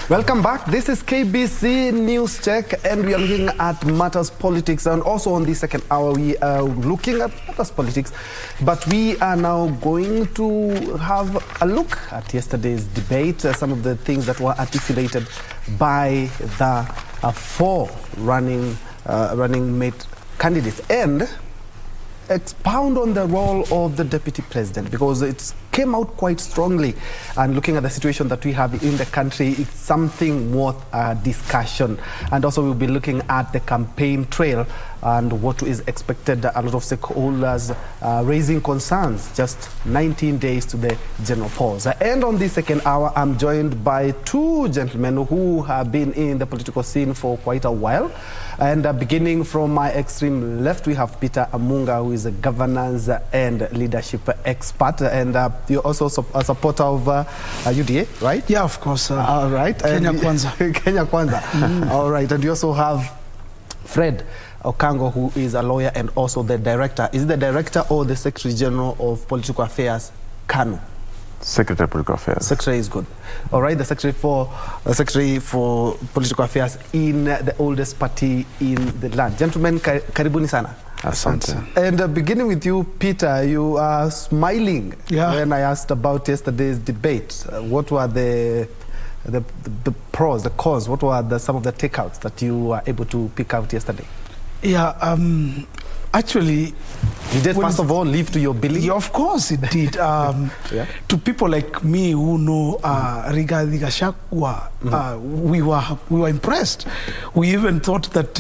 Welcome back. This is KBC News Check, and we are looking at matters politics. And also on the second hour, we are looking at matters politics. But we are now going to have a look at yesterday's debate, some of the things that were articulated by the four running mate candidates, and expound on the role of the deputy president, because it came out quite strongly. And looking at the situation that we have in the country, it's something worth discussion. And also we'll be looking at the campaign trail and what is expected. A lot of stakeholders raising concerns just 19 days to the general pause. And on the second hour, I'm joined by two gentlemen who have been in the political scene for quite a while. And beginning from my extreme left, we have Peter Amunga, who is a governance and leadership expert, and you're also a supporter of UDA, right? Yeah, of course. All right. Kenya Kwanza. Kenya Kwanza. All right. And you also have Fred Okango, who is a lawyer and also the director. Is it the director or the Secretary General of Political Affairs, KANU? Secretary of Political Affairs. Secretary is good. All right, the Secretary for Political Affairs in the oldest party in the land. Gentlemen, karibuni sana. Asante. And beginning with you, Peter, you are smiling when I asked about yesterday's debate. What were the pros, the cons? What were some of the takeouts that you were able to pick out yesterday? Yeah, actually, you did first of all live to your belief? Yeah, of course it did. To people like me who know Rigathi Gachagua, we were impressed. We even thought that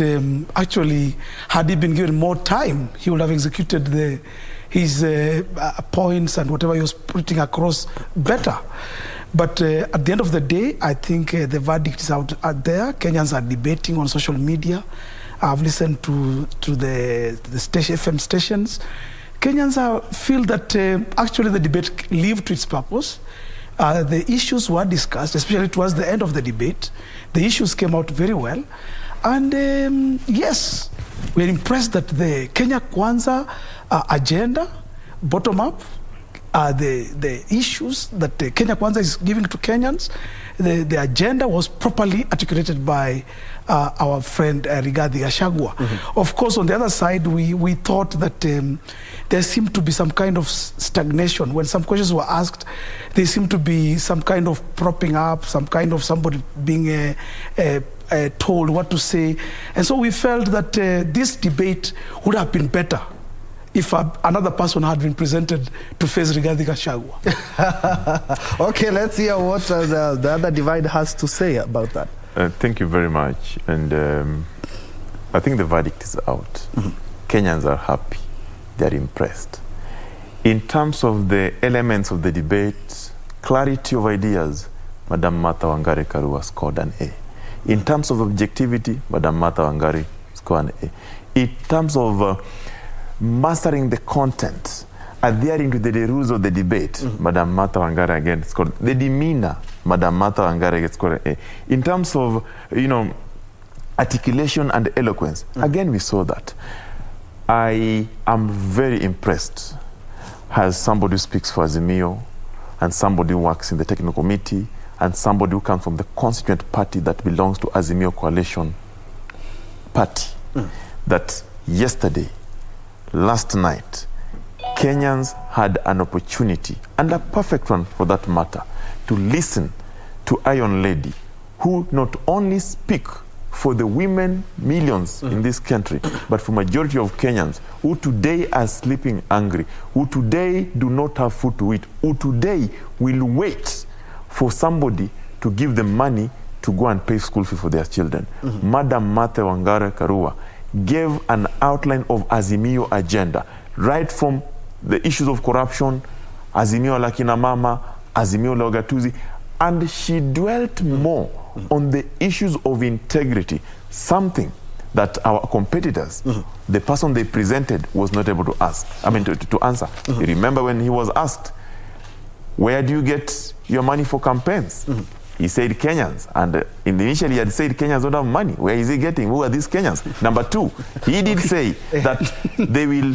actually, had he been given more time, he would have executed his points and whatever he was putting across better. But at the end of the day, I think the verdict is out there. Kenyans are debating on social media. I've listened to the FM stations. Kenyans feel that actually the debate lived to its purpose. The issues were discussed, especially towards the end of the debate. The issues came out very well. And yes, we're impressed that the Kenya Kwanza agenda, bottom up, the issues that Kenya Kwanza is giving to Kenyans, the agenda was properly articulated by our friend Rigathi Gachagua. Of course, on the other side, we thought that there seemed to be some kind of stagnation. When some questions were asked, there seemed to be some kind of propping up, some kind of somebody being told what to say. And so we felt that this debate would have been better if another person had been presented to face Rigathi Gachagua. Okay, let's hear what the other divide has to say about that. Thank you very much. And I think the verdict is out. Kenyans are happy. They are impressed. In terms of the elements of the debate, clarity of ideas, Madam Martha Wangari Karua scored an A. In terms of objectivity, Madam Martha Wangari scored an A. In terms of mastering the content, adhering to the rules of the debate, Madam Martha Wangari again scored. The demeanor, Madam Martha Wangari scored A. In terms of, articulation and eloquence, again we saw that. I am very impressed as somebody who speaks for Azimio, and somebody who works in the technical committee, and somebody who comes from the constituent party that belongs to Azimio Coalition Party, that yesterday, last night, Kenyans had an opportunity, and a perfect one for that matter, to listen to Iron Lady, who not only speak for the women, millions in this country, but for majority of Kenyans who today are sleeping hungry, who today do not have food to eat, who today will wait for somebody to give them money to go and pay school fee for their children. Madam Martha Wangari Karua gave an outline of Azimio agenda, right from the issues of corruption, Azimio la kina mama, Azimio la ugatuzi, and she dwelt more on the issues of integrity, something that our competitors, the person they presented was not able to to answer. You remember when he was asked, where do you get your money for campaigns? He said Kenyans, and initially he had said Kenyans don't have money. Where is he getting? Who are these Kenyans? Number two, he did say that they will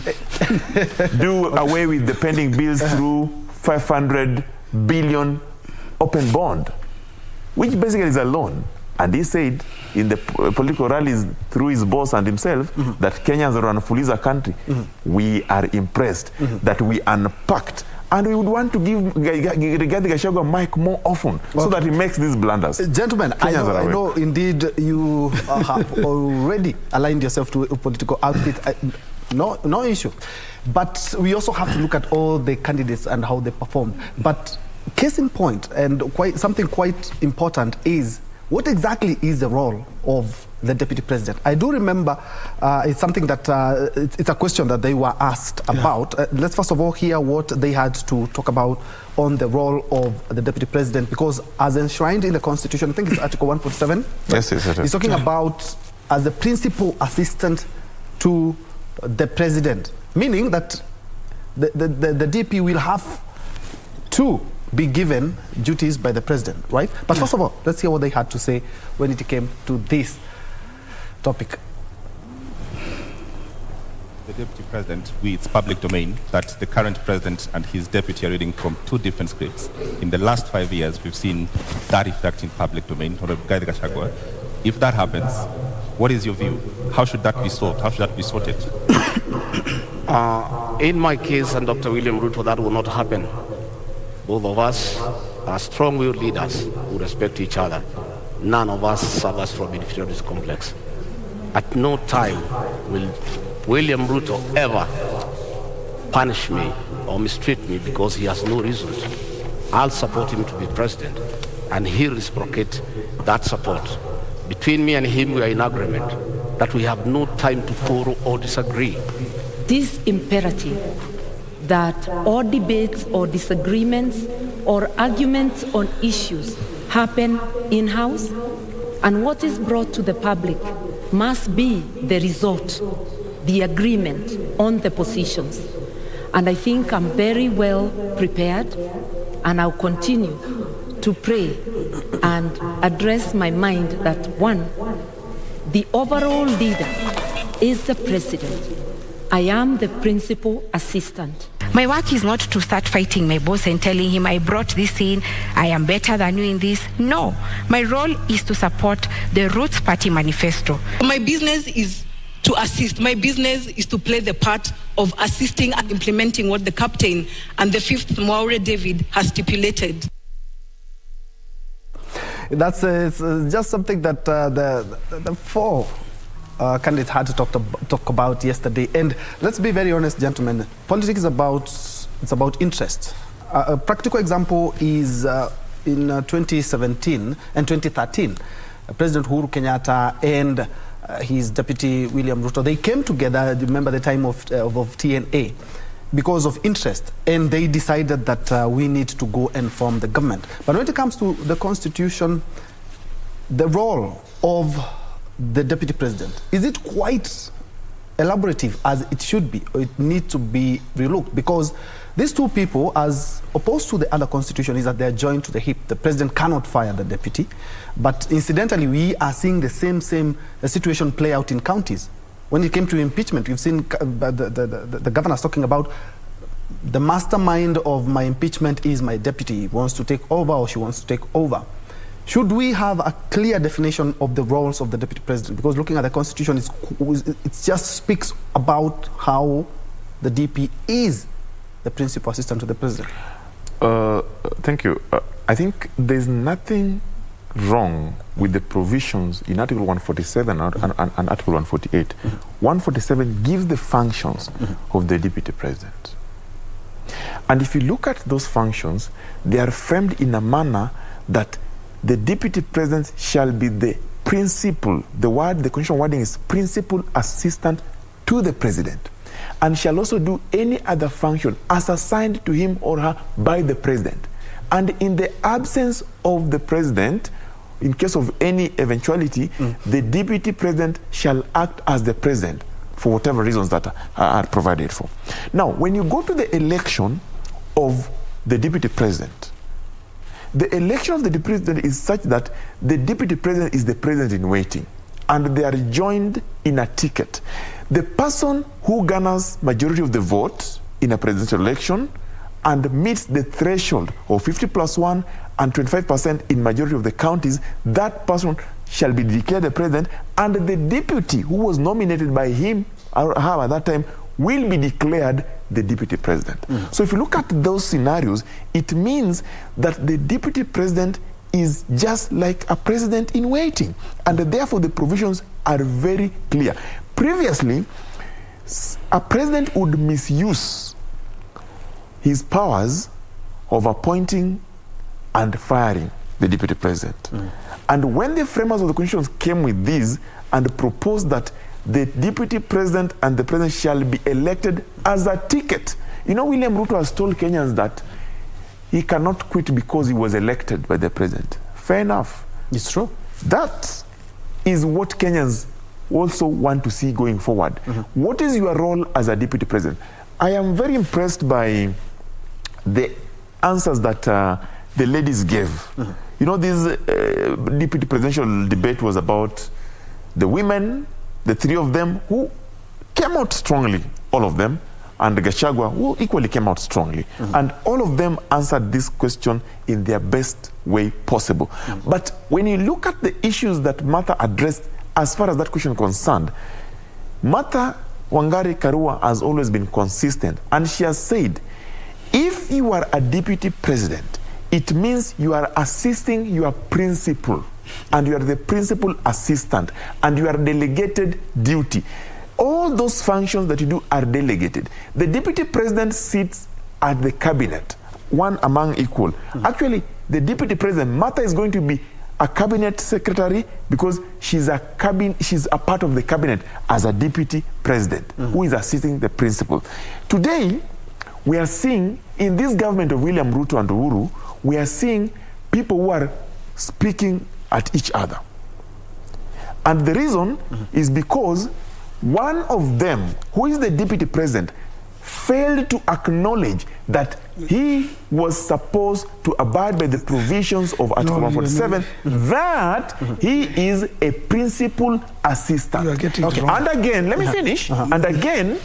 do away with the pending bills through 500 billion open bond. which basically is a loan. And he said in the political rallies through his boss and himself that Kenyans are on Fuliza country. We are impressed that we unpacked. And we would want to give Rigathi Gachagua a mic more often so that he makes these blunders. Gentlemen, I know indeed you have already aligned yourself to a political outfit. No issue. But we also have to look at all the candidates and how they perform. But case in point, and something quite important is, what exactly is the role of the deputy president? I do remember it's something that, it's a question that they were asked about. Let's first of all hear what they had to talk about on the role of the deputy president, because as enshrined in the Constitution, I think it's Article 147. Yes, it is. It's talking about as the principal assistant to the president, meaning that the DP will have to be given duties by the president, right? But first of all, let's hear what they had to say when it came to this topic. The deputy president, it's public domain that the current president and his deputy are reading from two different scripts. In the last 5 years, we've seen that effect in public domain, or Rigathi Gachagua. If that happens, what is your view? How should that be solved? How should that be sorted? In my case and Dr. William Ruto, that will not happen. Both of us are strong-willed leaders who respect each other. None of us suffers from inferiority complex. At no time will William Ruto ever punish me or mistreat me because he has no reason to. I'll support him to be president, and he'll reciprocate that support. Between me and him, we are in agreement that we have no time to quarrel or disagree. This imperative that all debates or disagreements or arguments on issues happen in-house, and what is brought to the public must be the result, the agreement on the positions. And I think I'm very well prepared, and I'll continue to pray and address my mind that, one, the overall leader is the president. I am the principal assistant. My work is not to start fighting my boss and telling him I brought this in, I am better than you in this. No, my role is to support the Roots Party manifesto. My business is to assist. My business is to play the part of assisting and implementing what the captain and the fifth Maure David has stipulated. That's it's just something that the four candidates had to talk about yesterday. And let's be very honest, gentlemen, politics is about interest. A practical example is in 2017 and 2013, President Uhuru Kenyatta and his deputy William Ruto, they came together, remember the time of TNA, because of interest, and they decided that we need to go and form the government. But when it comes to the Constitution, the role of the deputy president, is it quite elaborative as it should be, or it needs to be relooked? Because these two people, as opposed to the other constitution, is that they are joined to the hip. The president cannot fire the deputy. But incidentally, we are seeing the same situation play out in counties. When it came to impeachment, we've seen the governors talking about the mastermind of my impeachment is my deputy. He wants to take over, or she wants to take over. Should we have a clear definition of the roles of the deputy president? Because looking at the constitution, it just speaks about how the DP is the principal assistant to the president. Thank you. I think there's nothing wrong with the provisions in Article 147 and Article 148. 147 gives the functions of the deputy president. And if you look at those functions, they are framed in a manner that the deputy president shall be the principal, the constitutional wording is principal assistant to the president, and shall also do any other function as assigned to him or her by the president. And in the absence of the president, in case of any eventuality, the deputy president shall act as the president for whatever reasons that are provided for. Now, when you go to the election of the deputy president, the election of the deputy president is such that the deputy president is the president in waiting, and they are joined in a ticket. The person who garners majority of the vote in a presidential election and meets the threshold of 50+1 and 25% in majority of the counties, that person shall be declared the president, and the deputy who was nominated by him or her at that time will be declared the deputy president. So if you look at those scenarios, it means that the deputy president is just like a president in waiting, and therefore the provisions are very clear. Previously, a president would misuse his powers of appointing and firing the deputy president. And when the framers of the constitution came with this and proposed that the deputy president and the president shall be elected as a ticket, you know, William Ruto has told Kenyans that he cannot quit because he was elected by the president. Fair enough. It's true. That is what Kenyans also want to see going forward. What is your role as a deputy president? I am very impressed by the answers that the ladies gave. You know, this deputy presidential debate was about the women, the three of them who came out strongly, all of them, and Gachagua who equally came out strongly. And all of them answered this question in their best way possible. But when you look at the issues that Martha addressed as far as that question is concerned, Martha Wangari Karua has always been consistent, and she has said, if you are a deputy president, it means you are assisting your principal, and you are the principal assistant, and you are delegated duty. All those functions that you do are delegated. The deputy president sits at the cabinet, one among equal. Actually, the deputy president, Martha, is going to be a cabinet secretary because she's a part of the cabinet as a deputy president who is assisting the principal. Today, we are seeing in this government of William Ruto and Uhuru, we are seeing people who are speaking at each other. And the reason is because one of them, who is the deputy president, failed to acknowledge that he was supposed to abide by the provisions of Article 147, that he is a principal assistant. You are getting it wrong. And again, let me finish. And again,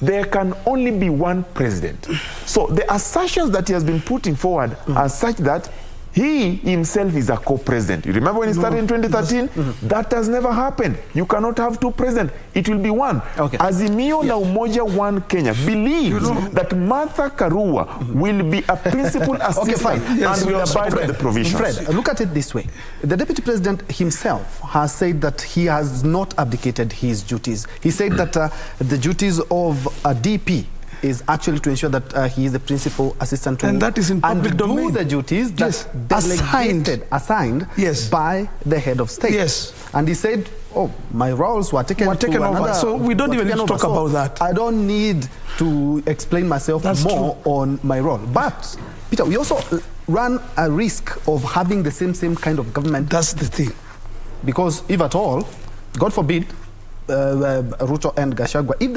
there can only be one president. So the assertions that he has been putting forward are such that he himself is a co-president. You remember when he started in 2013? That has never happened. You cannot have two presidents. It will be one. Azimio na Umoja One Kenya believes that Martha Karua will be a principal assistant and will abide by the provisions. Fred, look at it this way. The deputy president himself has said that he has not abdicated his duties. He said that the duties of a DP is actually to ensure that he is the principal assistant to and that is in public domain. Do the duties that assigned by the head of state. And he said, oh, my roles were taken over. Another, so we don't even need to talk about that. I don't need to explain myself more on my role. But, Peter, we also run a risk of having the same kind of government. That's the thing. Because if at all, God forbid, Ruto and Gachagua, if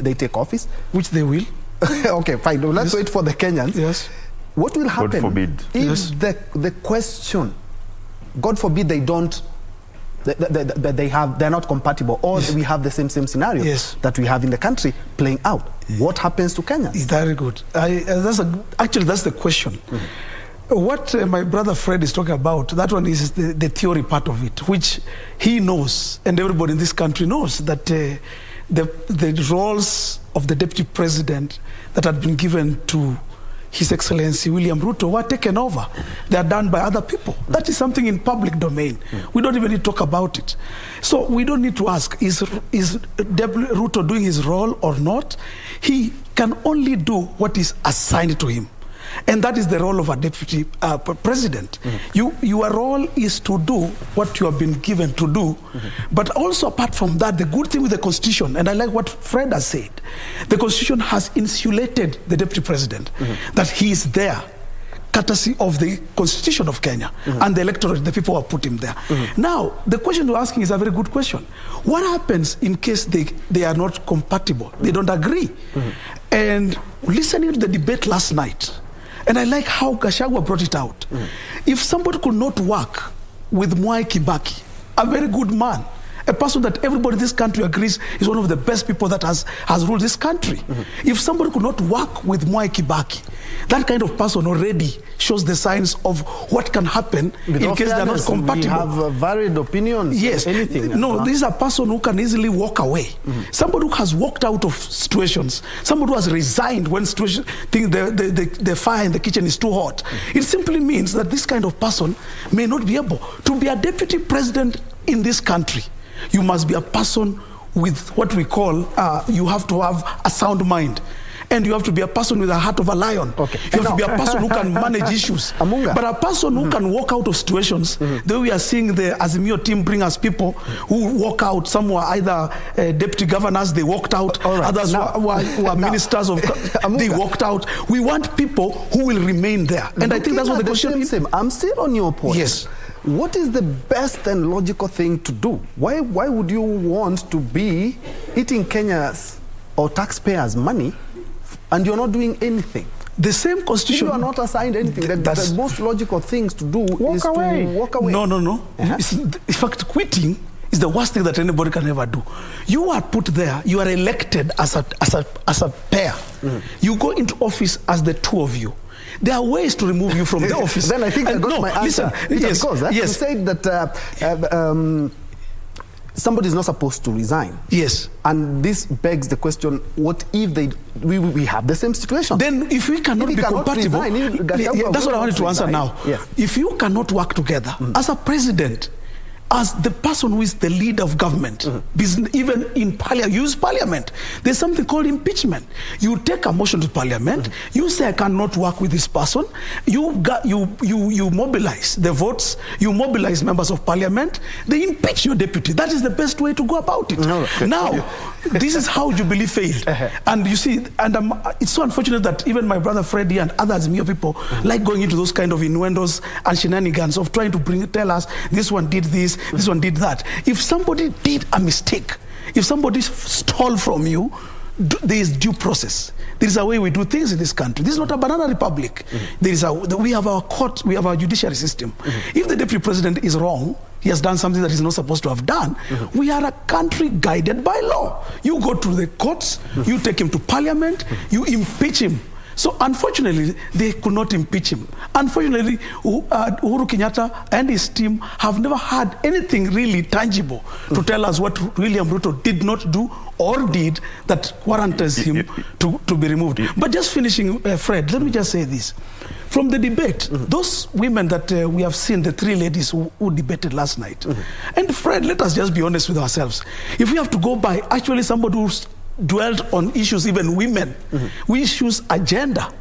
they take office, which they will. Okay, fine. Let's wait for the Kenyans. What will happen God forbid. If the question, God forbid, they don't, they're not compatible, or we have the same scenario that we have in the country playing out? What happens to Kenyans? It's very good. Actually, that's the question. What my brother Fred is talking about, that one is the theory part of it, which he knows, and everybody in this country knows, that the roles of the deputy president that had been given to His Excellency William Ruto were taken over. They are done by other people. That is something in public domain. We don't even need to talk about it. So we don't need to ask, is Deputy Ruto doing his role or not? He can only do what is assigned to him. And that is the role of a deputy president. Your role is to do what you have been given to do. But also, apart from that, the good thing with the Constitution, and I like what Fred has said, the Constitution has insulated the deputy president, that he is there, courtesy of the Constitution of Kenya and the electorate, the people who have put him there. Now, the question you're asking is a very good question. What happens in case they are not compatible, they don't agree? And listening to the debate last night, and I like how Gachagua brought it out. If somebody could not work with Mwai Kibaki, a very good man, a person that everybody in this country agrees is one of the best people that has ruled this country. If somebody could not work with Mwai Kibaki, that kind of person already shows the signs of what can happen in case they're not compatible. We have varied opinions. Yes. Anything. No, this is a person who can easily walk away. Somebody who has walked out of situations. Somebody who has resigned when the fire in the kitchen is too hot. It simply means that this kind of person may not be able to be a deputy president in this country. You must be a person with what we call, you have to have a sound mind. And you have to be a person with a heart of a lion. Okay. You have to be a person who can manage issues. Amunga. But a person who can walk out of situations, the way we are seeing the Azimio team bring us people who walk out, some were either deputy governors, they walked out, others were ministers of, they walked out. We want people who will remain there. And I think that's what the question is. I'm still on your point. Yes. What is the best and logical thing to do? Why would you want to be eating Kenya's or taxpayers' money and you're not doing anything? The same constitution. You are not assigned anything. The most logical things to do is to walk away. No. In fact, quitting is the worst thing that anybody can ever do. You are put there. You are elected as a pair. You go into office as the two of you. There are ways to remove you from the office. Then I think I got my answer. Listen, you said that somebody is not supposed to resign. Yes. And this begs the question, what if we have the same situation? Then if we cannot be compatible, that's what I wanted to answer now. Yes. If you cannot work together as a president, as the person who is the leader of government, even in parliament, there's something called impeachment. You take a motion to parliament, you say I cannot work with this person, you mobilize the votes, you mobilize members of parliament, they impeach your deputy. That is the best way to go about it. Now, this is how Jubilee failed. And you see, and it's so unfortunate that even my brother Freddie and others, people, like going into those kind of innuendos and shenanigans of trying to tell us, this one did this, this one did that. If somebody did a mistake, if somebody stole from you, there is due process. There is a way we do things in this country. This is not a banana republic. We have our court, we have our judiciary system. If the deputy president is wrong, he has done something that he's not supposed to have done, we are a country guided by law. You go to the courts, you take him to parliament, you impeach him. So unfortunately, they could not impeach him. Unfortunately, Uhuru Kenyatta and his team have never had anything really tangible to tell us what William Ruto did not do or did that warrants him to be removed. But just finishing, Fred, let me just say this. From the debate, those women that we have seen, the three ladies who debated last night, and Fred, let us just be honest with ourselves. If we have to go by actually somebody who's dwelt on issues, even women, we choose agenda.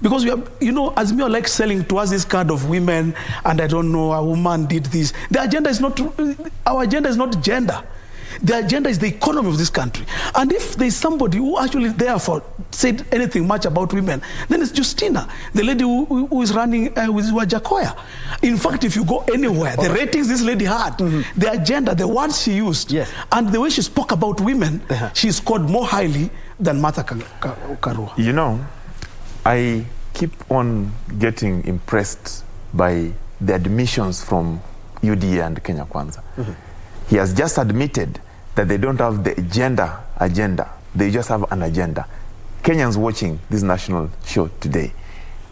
Because we have, Azimio likes selling to us this card of women, and I don't know, a woman did this. The agenda is not, our agenda is not gender. The agenda is the economy of this country. And if there's somebody who actually therefore said anything much about women, then it's Justina, the lady who is running with Wajakoya. In fact, if you go anywhere, the ratings this lady had, the agenda, the words she used, and the way she spoke about women, she scored more highly than Martha Karua. I keep on getting impressed by the admissions from UDA and Kenya Kwanza. He has just admitted that they don't have the agenda. They just have an agenda. Kenyans watching this national show today,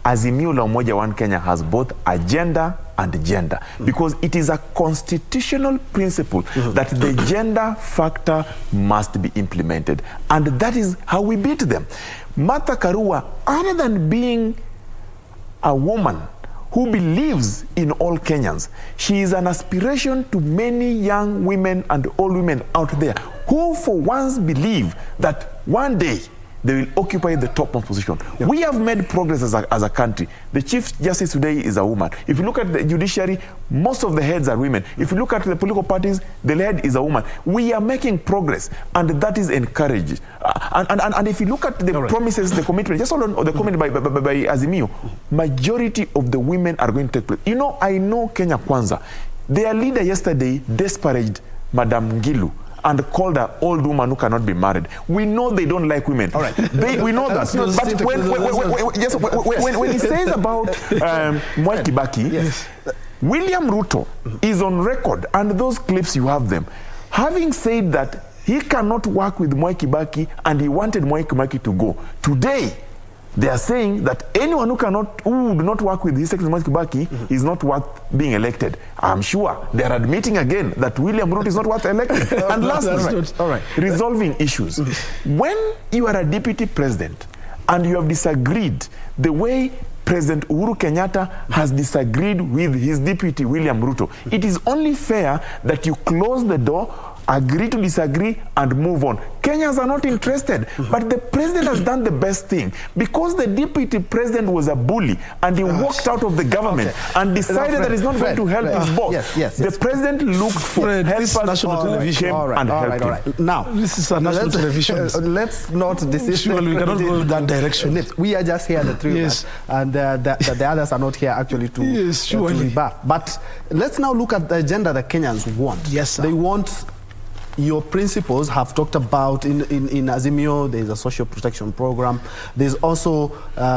Azimio la Umoja One Kenya has both agenda and gender, because it is a constitutional principle that the gender factor must be implemented, and that is how we beat them. Martha Karua, other than being a woman who believes in all Kenyans, she is an aspiration to many young women and old women out there who for once believe that one day they will occupy the topmost position. We have made progress as a country. The Chief Justice today is a woman. If you look at the judiciary, most of the heads are women. If you look at the political parties, the head is a woman. We are making progress, and that is encouraged. And if you look at the promises, the commitment, just hold on, the comment by Azimio, majority of the women are going to take place. I know Kenya Kwanza. Their leader yesterday disparaged Madam Ngilu and called her old woman who cannot be married. We know they don't like women. All right. We know that. But when he says about Mwai Kibaki, William Ruto is on record, and those clips, you have them, having said that he cannot work with Mwai Kibaki and he wanted Mwai Kibaki to go. Today, They are saying that anyone who do not work with His Excellency Kibaki is not worth being elected. I'm sure they are admitting again that William Ruto is not worth elected. And lastly, resolving issues. When you are a deputy president and you have disagreed the way President Uhuru Kenyatta has disagreed with his deputy William Ruto, it is only fair that you close the door, agree to disagree, and move on. Kenyans are not interested, but the president has done the best thing. Because the deputy president was a bully and he walked out of the government and decided that he's not going to help his boss. The president looked for helpers, national television, and helped him. Now, this is a national television. Let's not desist. Surely we cannot go in that direction. We are just here, the three of us, and the others are not here actually to rebuff. But let's now look at the agenda that Kenyans want. Yes, sir. They want. Your principles have talked about in Azimio, there's a social protection program. There's also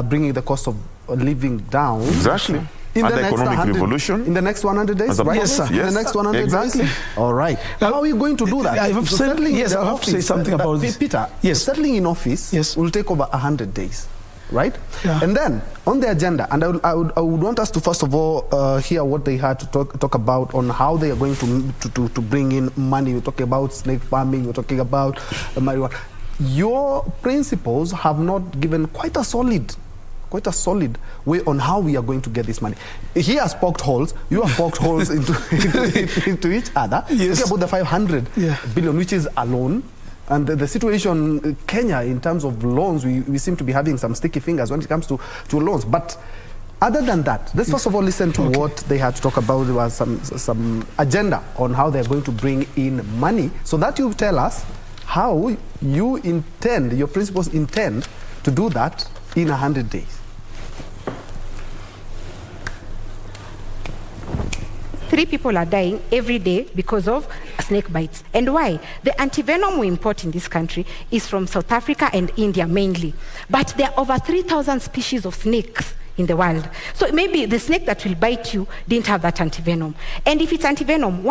bringing the cost of living down. Exactly. In and the next economic revolution. In the next 100 days, right? Yes, sir. In the next 100 days? All right. How are we going to do that? I have to say something about this. Peter, settling in office will take over 100 days. Right? Yeah. And then on the agenda, and I would want us to first of all hear what they had to talk about on how they are going to bring in money. You're talking about snake farming, you're talking about marijuana. Your principles have not given quite a solid way on how we are going to get this money. He has poked holes, you have poked holes into each other. Yes. Talking about the 500 billion, which is a loan. And the situation Kenya in terms of loans, we seem to be having some sticky fingers when it comes to loans. But other than that, let's first of all listen to what they had to talk about. There was some agenda on how they're going to bring in money, so that you tell us how you intend, your principles intend to do that in 100 days. Three people are dying every day because of snake bites. And why? The antivenom we import in this country is from South Africa and India mainly. But there are over 3,000 species of snakes in the world. So maybe the snake that will bite you didn't have that antivenom. And if it's antivenom,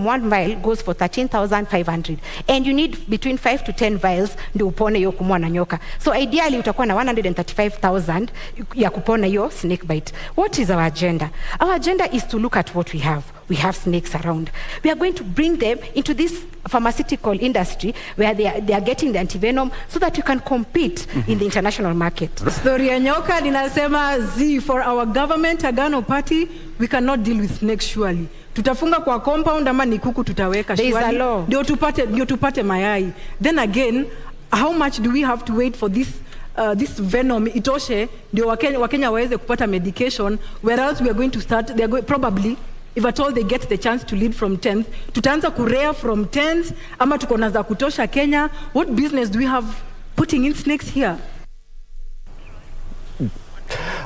one vial goes for 13,500. And you need between 5 to 10 vials ndio upone hiyo kumwa na nyoka. So ideally utakuwa na 135,000 ya kupona hiyo snake bite. What is our agenda? Our agenda is to look at what we have. We have snakes around. We are going to bring them into this pharmaceutical industry where they are getting the antivenom so that you can compete in the international market. Story ya nyoka linasema for our government, a KANU party, we cannot deal with snakes surely. Tutafunga kwa compound ama ni kuku tutaweka surely. Ndio tupate mayai. Then again, how much do we have to wait for this venom itoshe ndio Wakenya waweze kupata medication, whereas we are going to start, probably, if at all they get the chance to lead from 10th, tutaanza kurea from 10th, ama tuko na za kutosha Kenya. What business do we have putting in snakes here?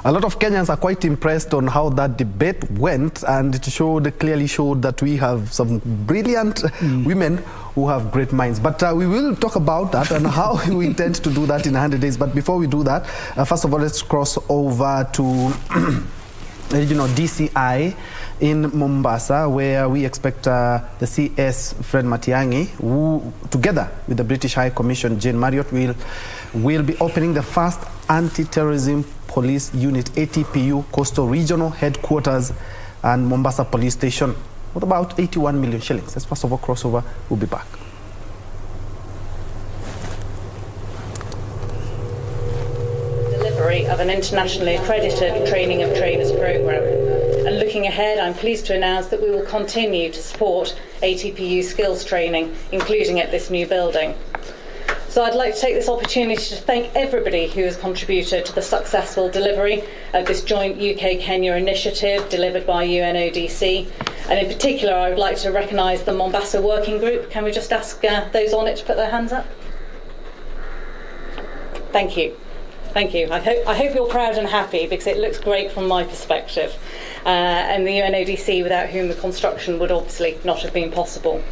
A lot of Kenyans are quite impressed on how that debate went, and it clearly showed that we have some brilliant women who have great minds. But we will talk about that and how we intend to do that in 100 days. But before we do that, first of all, let's cross over to DCI in Mombasa, where we expect the CS Fred Matiang'i, who together with the British High Commission Jane Marriott will be opening the first anti-terrorism police unit, ATPU, Coastal Regional Headquarters and Mombasa Police Station, with about 81 million shillings. Let's first of all cross over. We'll be back. Of an internationally accredited training of trainers program. And looking ahead, I'm pleased to announce that we will continue to support ATPU skills training, including at this new building. So I'd like to take this opportunity to thank everybody who has contributed to the successful delivery of this joint UK-Kenya initiative delivered by UNODC. And in particular, I would like to recognise the Mombasa Working Group. Can we just ask those on it to put their hands up? Thank you. Thank you. I hope you're proud and happy, because it looks great from my perspective. And the UNODC, without whom the construction would obviously not have been possible.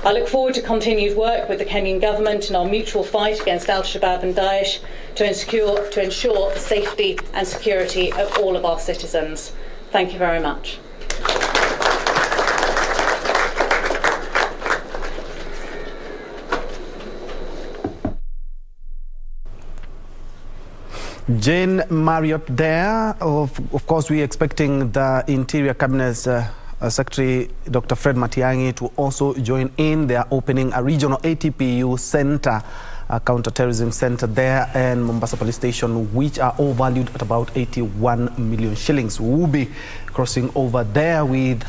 I look forward to continued work with the Kenyan government in our mutual fight against Al-Shabaab and Daesh to ensure the safety and security of all of our citizens. Thank you very much. Jane Marriott there. Of course, we're expecting the Interior Cabinet Secretary, Dr. Fred Matiang'i, to also join in. They are opening a regional ATPU center, a counter-terrorism center there, and Mombasa Police Station, which are all valued at about 81 million shillings. We will be crossing over there with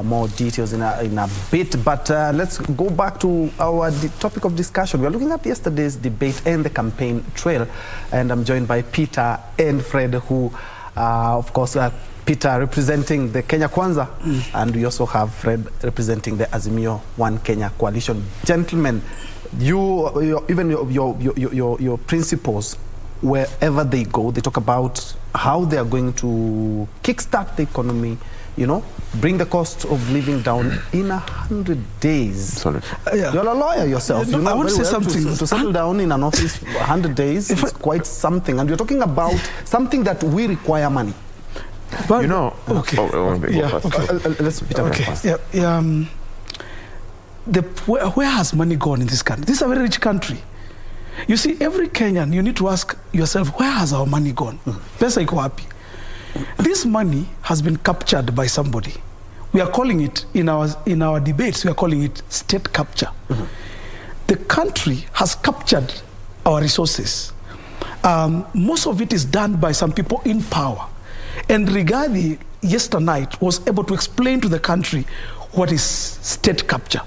more details in a bit. But let's go back to our topic of discussion. We are looking at yesterday's debate and the campaign trail, and I'm joined by Peter and Fred, who, of course, Peter representing the Kenya Kwanza, and we also have Fred representing the Azimio One Kenya coalition. Gentlemen, your principles, wherever they go, they talk about how they are going to kickstart the economy, you know, bring the cost of living down in 100 days. Sorry. You're a lawyer yourself. No, you know I want to say something. To settle down in an office 100 days is quite something. And you're talking about something that we require money. But, you know, okay. Let's Peter first. Where has money gone in this country? This is a very rich country. You see, every Kenyan, you need to ask yourself, where has our money gone? Pesa iko wapi? This money has been captured by somebody. We are calling it, in our debates, we are calling it state capture. The country has captured our resources. Most of it is done by some people in power. And Rigathi, yesterday night, was able to explain to the country what is state capture.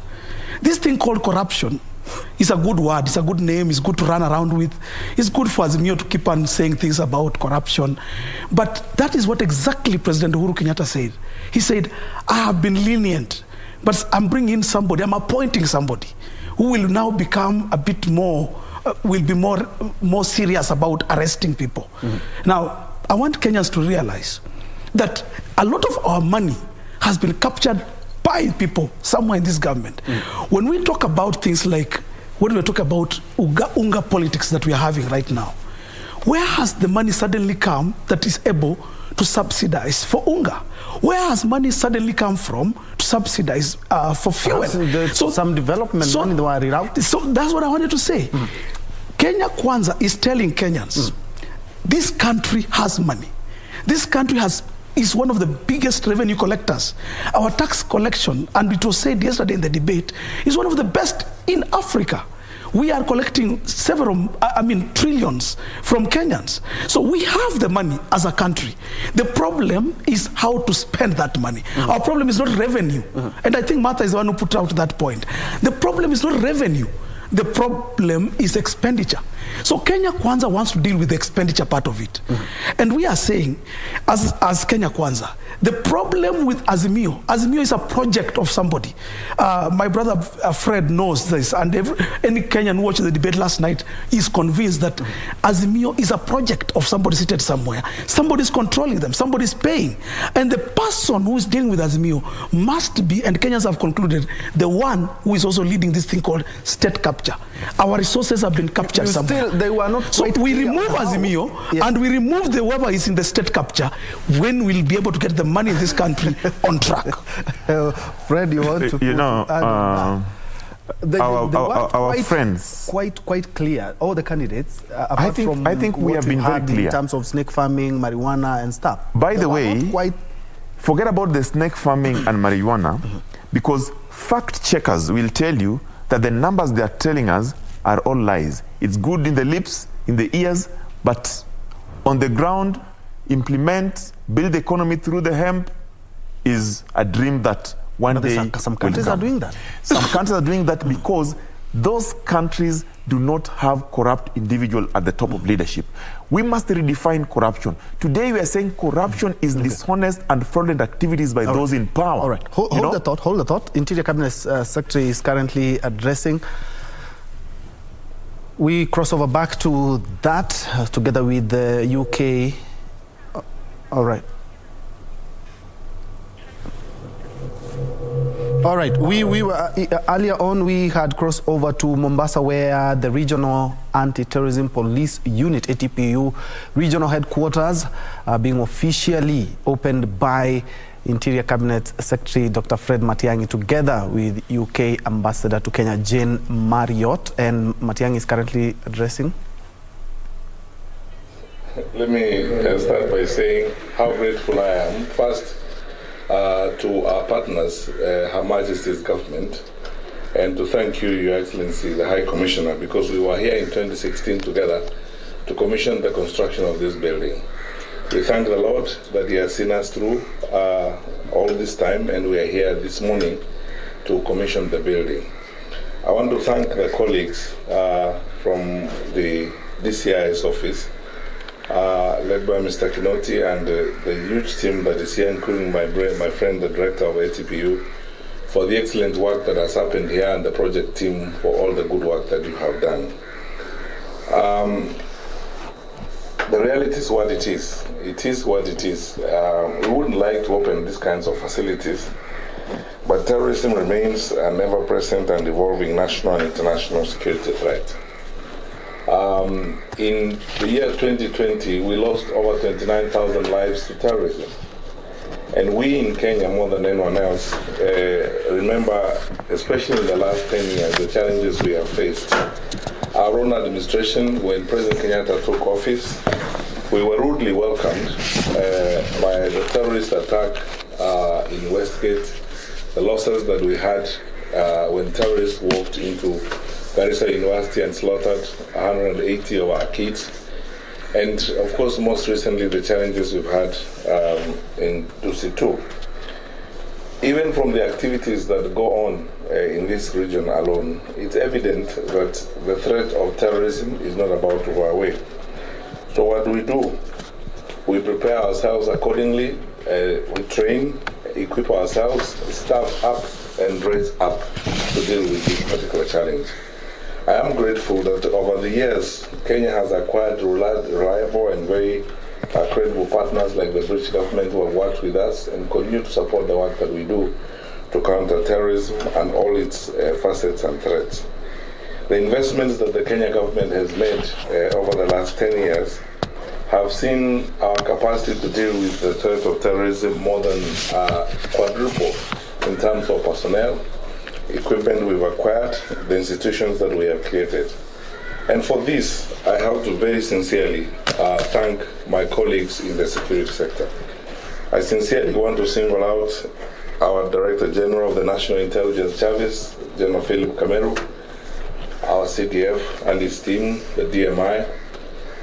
This thing called corruption is a good word, it's a good name, it's good to run around with. It's good for Azimio to keep on saying things about corruption. But that is what exactly President Uhuru Kenyatta said. He said, I have been lenient, but I'm bringing in somebody, I'm appointing somebody who will now become a bit more, will be more serious about arresting people. Now, I want Kenyans to realize that a lot of our money has been captured by people somewhere in this government. When we talk about things like, when we talk about Unga politics that we are having right now, where has the money suddenly come that is able to subsidize for Unga? Where has money suddenly come from to subsidize for fuel? So some development money they were rerouted. So that's what I wanted to say. Kenya Kwanza is telling Kenyans, this country has money. This country is one of the biggest revenue collectors. Our tax collection, and it was said yesterday in the debate, is one of the best in Africa. We are collecting trillions from Kenyans. So we have the money as a country. The problem is how to spend that money. Our problem is not revenue. And I think Martha is the one who put out that point. The problem is not revenue. The problem is expenditure. So Kenya Kwanza wants to deal with the expenditure part of it. And we are saying, as Kenya Kwanza, the problem with Azimio is a project of somebody. My brother Fred knows this, and any Kenyan who watched the debate last night is convinced that Azimio is a project of somebody seated somewhere. Somebody is controlling them, somebody is paying. And the person who is dealing with Azimio must be, and Kenyans have concluded, the one who is also leading this thing called state capture. Our resources have been captured somewhere. They were not so we remove Azimio and we remove the whoever is in the state capture, when we'll be able to get the money in this country on track. Fred, you want to our friends quite clear. All the candidates, I think we have been very clear in terms of snake farming, marijuana, and stuff. By the way, forget about the snake farming and marijuana, because fact checkers will tell you that the numbers they are telling us are all lies. It's good in the lips, in the ears, but on the ground, implement, build the economy through the hemp is a dream that one day some countries are doing that. Some countries are doing that because those countries do not have corrupt individual at the top of leadership. We must redefine corruption. Today we are saying corruption is dishonest and fraudulent activities by those in power. All right, hold the thought. Interior Cabinet Secretary is currently addressing. We cross over back to that together with the UK. All right. All right, we were earlier on, we had crossed over to Mombasa, where the Regional Anti-Terrorism Police Unit, ATPU, regional headquarters are being officially opened by Interior Cabinet Secretary Dr. Fred Matiang'i, together with UK Ambassador to Kenya, Jane Marriott. And Matiang'i is currently addressing. Let me start by saying how grateful I am, first, to our partners, Her Majesty's government, and to thank you, Your Excellency, the High Commissioner, because we were here in 2016 together to commission the construction of this building. We thank the Lord that He has seen us through all this time, and we are here this morning to commission the building. I want to thank the colleagues from the DCI's office, led by Mr. Kinoti, and the huge team that is here, including my friend, the director of ATPU, for the excellent work that has happened here, and the project team for all the good work that you have done. The reality is what it is. It is what it is. We wouldn't like to open these kinds of facilities, but terrorism remains an ever-present and evolving national and international security threat. In the year 2020, we lost over 29,000 lives to terrorism. And we in Kenya, more than anyone else, remember, especially in the last 10 years, the challenges we have faced. Our own administration, when President Kenyatta took office, we were rudely welcomed by the terrorist attack in Westgate, the losses that we had when terrorists walked into Garissa University and slaughtered 180 of our kids. And of course, most recently, the challenges we've had in Dusi 2. Even from the activities that go on in this region alone, it's evident that the threat of terrorism is not about to go away. So what do? We prepare ourselves accordingly, we train, equip ourselves, staff up, and raise up to deal with this particular challenge. I am grateful that over the years, Kenya has acquired reliable and very credible partners like the British government who have worked with us and continue to support the work that we do to counter terrorism and all its facets and threats. The investments that the Kenya government has made over the last 10 years have seen our capacity to deal with the threat of terrorism more than quadruple in terms of personnel, equipment we've acquired, the institutions that we have created. And for this, I have to very sincerely thank my colleagues in the security sector. I sincerely want to single out our Director General of the National Intelligence Service, General Philip Kameru, our CDF and his team, the DMI,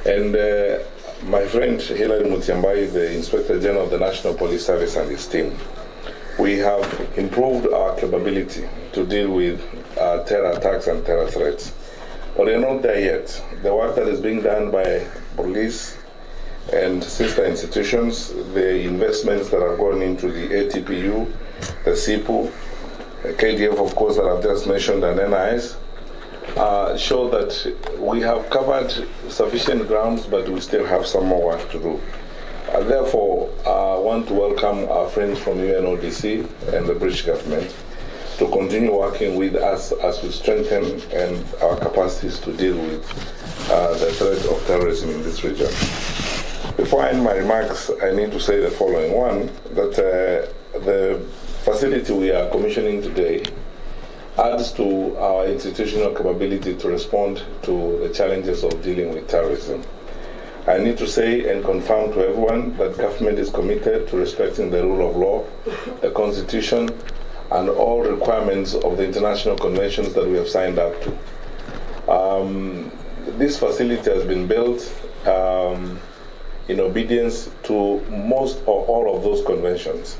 and my friend Hilary Mutiambai, the Inspector General of the National Police Service and his team. We have improved our capability to deal with terror attacks and terror threats. But we are not there yet. The work that is being done by police and sister institutions, the investments that are going into the ATPU, the SIPU, the KDF, of course, that I've just mentioned, and NIS, show that we have covered sufficient grounds, but we still have some more work to do. Therefore, I want to welcome our friends from UNODC and the British government to continue working with us as we strengthen our capacities to deal with the threat of terrorism in this region. Before I end my remarks, I need to say the following. One, that the facility we are commissioning today adds to our institutional capability to respond to the challenges of dealing with terrorism. I need to say and confirm to everyone that government is committed to respecting the rule of law, the Constitution, and all requirements of the international conventions that we have signed up to. This facility has been built in obedience to most or all of those conventions.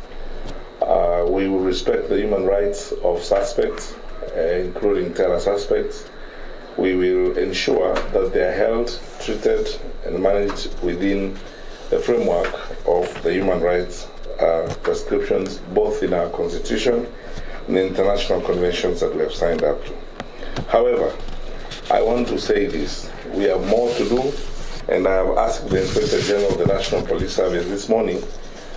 We will respect the human rights of suspects, including terror suspects. We will ensure that they are held, treated, and managed within the framework of the human rights prescriptions, both in our Constitution and the international conventions that we have signed up to. However, I want to say this. We have more to do, and I have asked the Inspector General of the National Police Service this morning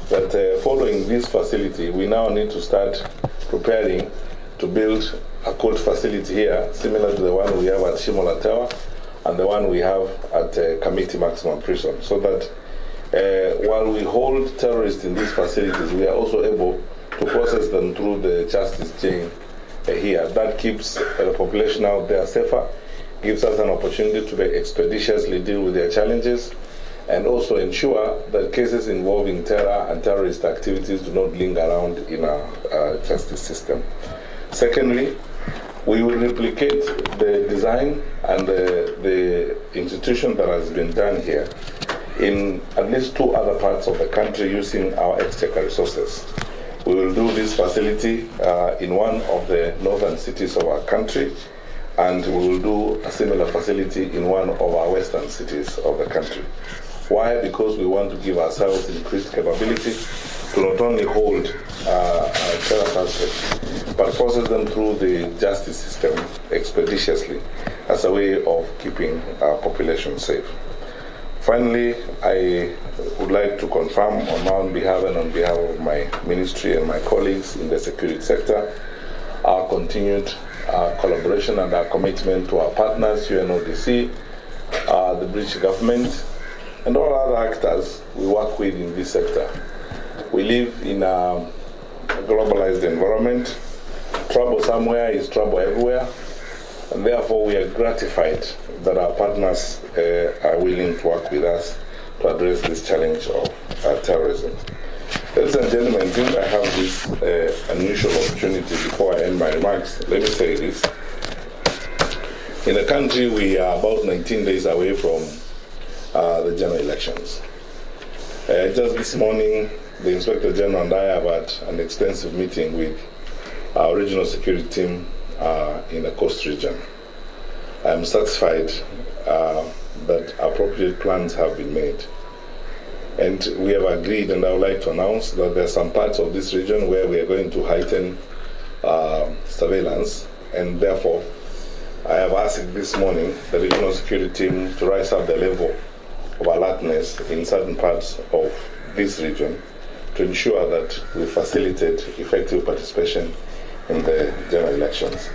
that following this facility, we now need to start preparing to build a court facility here, similar to the one we have at Shimola Tower and the one we have at Kamiti Maximum Prison, so that while we hold terrorists in these facilities, we are also able to process them through the justice chain here. That keeps the population out there safer, gives us an opportunity to expeditiously deal with their challenges, and also ensure that cases involving terror and terrorist activities do not linger around in our justice system. Secondly, we will replicate the design and the institution that has been done here in at least 2 other parts of the country using our exchequer resources. We will do this facility in one of the northern cities of our country, and we will do a similar facility in one of our western cities of the country. Why? Because we want to give ourselves increased capability to not only hold terror suspects, but process them through the justice system expeditiously as a way of keeping our population safe. Finally, I would like to confirm on my own behalf and on behalf of my ministry and my colleagues in the security sector our continued collaboration and our commitment to our partners, UNODC, the British government, and all other actors we work with in this sector. We live in a globalized environment. Trouble somewhere is trouble everywhere, and therefore we are gratified that our partners are willing to work with us to address this challenge of terrorism. Ladies and gentlemen, since I have this unusual opportunity before I end my remarks, let me say this. In the country, we are about 19 days away from the general elections. Just this morning, the Inspector General and I have had an extensive meeting with our regional security team in the Coast region. I'm satisfied that appropriate plans have been made. And we have agreed, and I would like to announce that there are some parts of this region where we are going to heighten surveillance, and therefore I have asked this morning the regional security team to rise up the level of alertness in certain parts of this region to ensure that we facilitate effective participation in the general elections.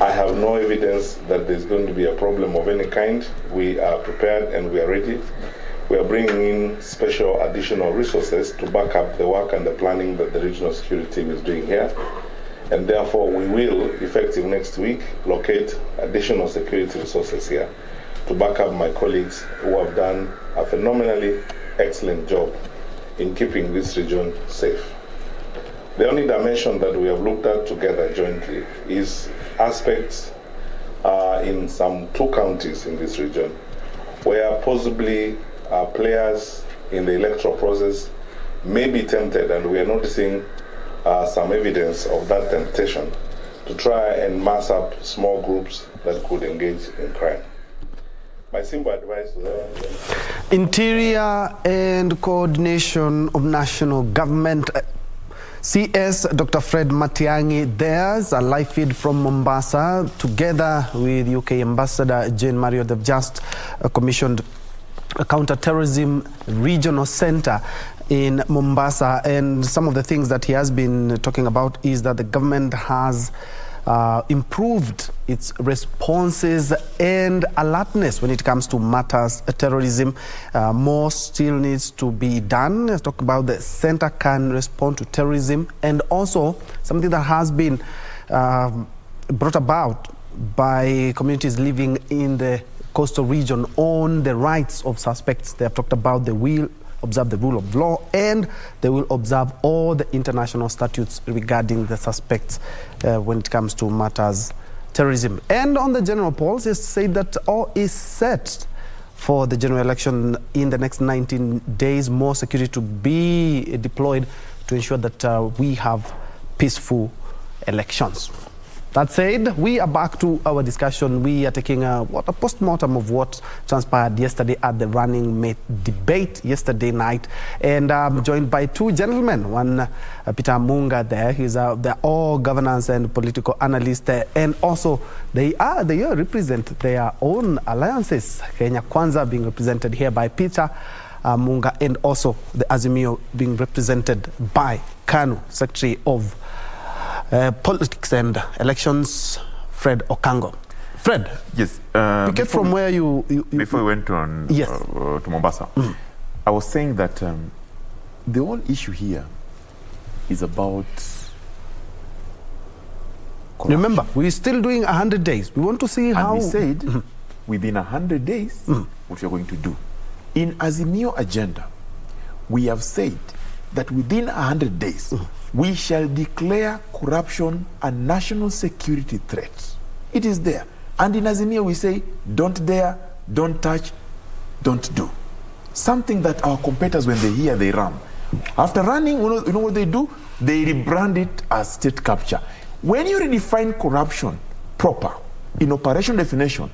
I have no evidence that there's going to be a problem of any kind. We are prepared and we are ready. We are bringing in special additional resources to back up the work and the planning that the regional security team is doing here. And therefore, we will, effective next week, locate additional security resources here to back up my colleagues who have done a phenomenally excellent job in keeping this region safe. The only dimension that we have looked at together jointly is aspects in some 2 counties in this region where possibly players in the electoral process may be tempted, and we are noticing some evidence of that temptation to try and mass up small groups that could engage in crime. My simple advice to them: Interior and Coordination of National Government, CS Dr. Fred Matiang'i. There's a live feed from Mombasa together with UK Ambassador Jane Mario. They've just commissioned a counter-terrorism regional center in Mombasa, and some of the things that he has been talking about is that the government has improved its responses and alertness when it comes to matters of terrorism. More still needs to be done. Let's talk about the center can respond to terrorism, and also something that has been brought about by communities living in the coastal region on the rights of suspects. They have talked about they will observe the rule of law and they will observe all the international statutes regarding the suspects when it comes to matters terrorism. And on the general polls, it's said that all is set for the general election in the next 19 days. More security to be deployed to ensure that we have peaceful elections. That said, we are back to our discussion. We are taking a post-mortem of what transpired yesterday at the running mate debate yesterday night. And I'm joined by 2 gentlemen. One, Peter Amunga there. He's the all governance and political analyst there. And also, they represent their own alliances. Kenya Kwanza being represented here by Peter Amunga, and also the Azimio being represented by KANU, Secretary of Politics and Elections, Fred Okango. Fred, yes. Pick it from where you before we went on yes. To Mombasa, I was saying that the whole issue here is about corruption. Remember, we're still doing 100 days. We want to see how... And we said, within 100 days, what you're going to do. In Azimio agenda, we have said that within 100 days, we shall declare corruption a national security threat. It is there. And in Azimio, we say, don't dare, don't touch, don't do. Something that our competitors, when they hear, they run. After running, you know what they do? They rebrand it as state capture. When you redefine corruption proper, in operation definition,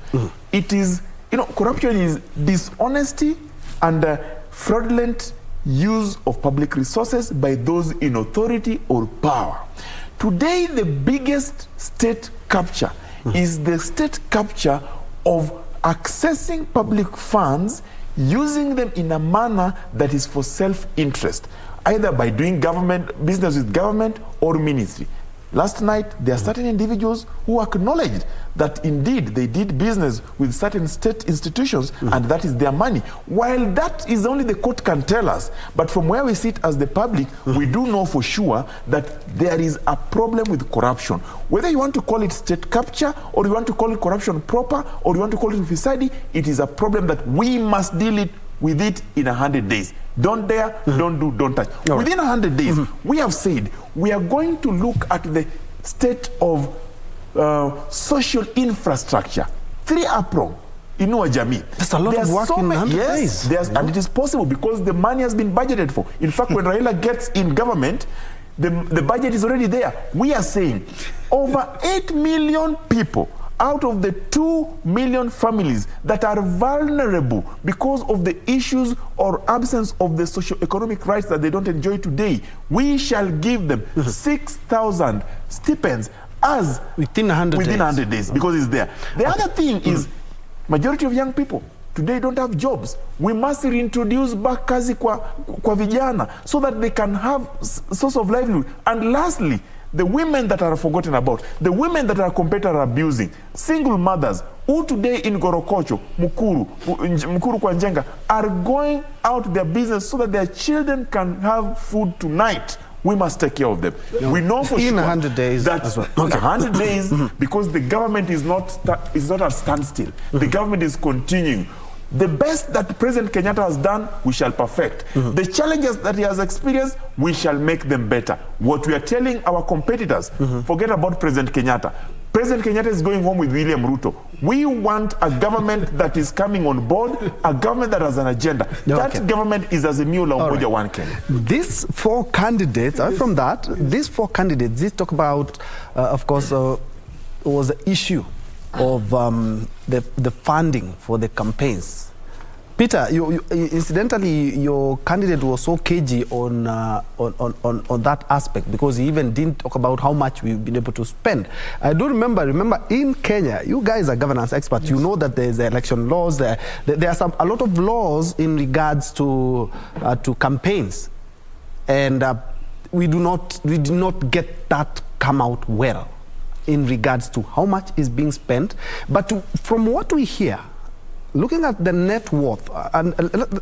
it is, corruption is dishonesty and fraudulent use of public resources by those in authority or power. Today, the biggest state capture is the state capture of accessing public funds, using them in a manner that is for self-interest, either by doing business with government or ministry. Last night, there are certain individuals who acknowledged that indeed they did business with certain state institutions and that is their money. While that is only the court can tell us, but from where we sit as the public, we do know for sure that there is a problem with corruption. Whether you want to call it state capture or you want to call it corruption proper or you want to call it suicide, it is a problem that we must deal with it in 100 days. Don't dare, don't do, don't touch. Within 100 days, we have said we are going to look at the state of social infrastructure. 3-aprong, Inua Jamii. There's a lot of work in 100 days. Yes, and it is possible because the money has been budgeted for. In fact, when Raila gets in government, the budget is already there. We are saying over 8 million people out of the 2 million families that are vulnerable because of the issues or absence of the socio-economic rights that they don't enjoy today, we shall give them 6,000 stipends as within 100 days because it's there. The other thing is majority of young people today don't have jobs. We must reintroduce back kazi kwa vijana so that they can have source of livelihood. And lastly, the women that are forgotten about, the women that our competitors are abusing, single mothers who today in Gorokocho, Mukuru kwa Njenga are going out their business so that their children can have food tonight. We must take care of them. We know for sure 100 days that as well. 100 days because the government is not at standstill. The government is continuing. The best that President Kenyatta has done, we shall perfect. The challenges that he has experienced, we shall make them better. What we are telling our competitors, forget about President Kenyatta. President Kenyatta is going home with William Ruto. We want a government that is coming on board, a government that has an agenda. That government is Azimio la Umoja One Kenya. These 4 candidates, from that, these 4 candidates, they talk about, of course, was the issue of the funding for the campaigns. Peter, incidentally, your candidate was so cagey on that aspect because he even didn't talk about how much we've been able to spend. I do remember in Kenya, you guys are governance experts. Yes. You know that there's election laws. There are a lot of laws in regards to campaigns, and we do not get that come out well in regards to how much is being spent. But from what we hear, looking at the net worth, and